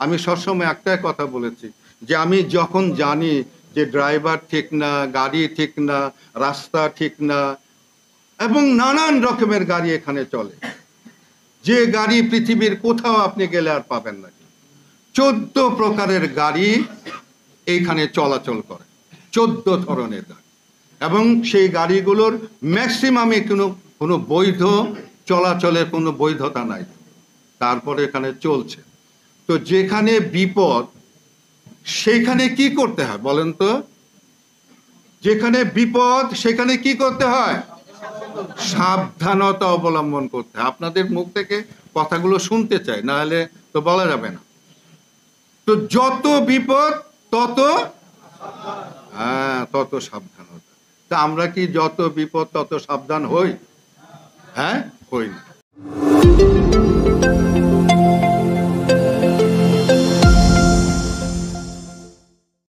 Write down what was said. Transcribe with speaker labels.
Speaker 1: আমি সবসময় একটাই কথা বলেছি যে আমি যখন জানি যে ড্রাইভার ঠিক না, গাড়ি ঠিক না, রাস্তা ঠিক না, এবং নানান রকমের গাড়ি এখানে চলে, যে গাড়ি পৃথিবীর কোথাও আপনি গেলে আর পাবেন না। 14 প্রকারের গাড়ি এইখানে চলাচল করে, 14 ধরনের গাড়ি, এবং সেই গাড়িগুলোর ম্যাক্সিমামে কোনো বৈধ চলাচলের কোনো বৈধতা নাই, তারপরে এখানে চলছে। তো যেখানে বিপদ সেখানে কি করতে হয় বলেন তো? যেখানে বিপদ সেখানে কি করতে হয়? সাবধানতা অবলম্বন করতে হয়। আপনাদের মুখ থেকে কথাগুলো শুনতে চাই, না হলে তো বলা যাবে না। তো যত বিপদ তত তত সাবধানতা। তা আমরা কি যত বিপদ তত সাবধান হই? হ্যাঁ, হই না।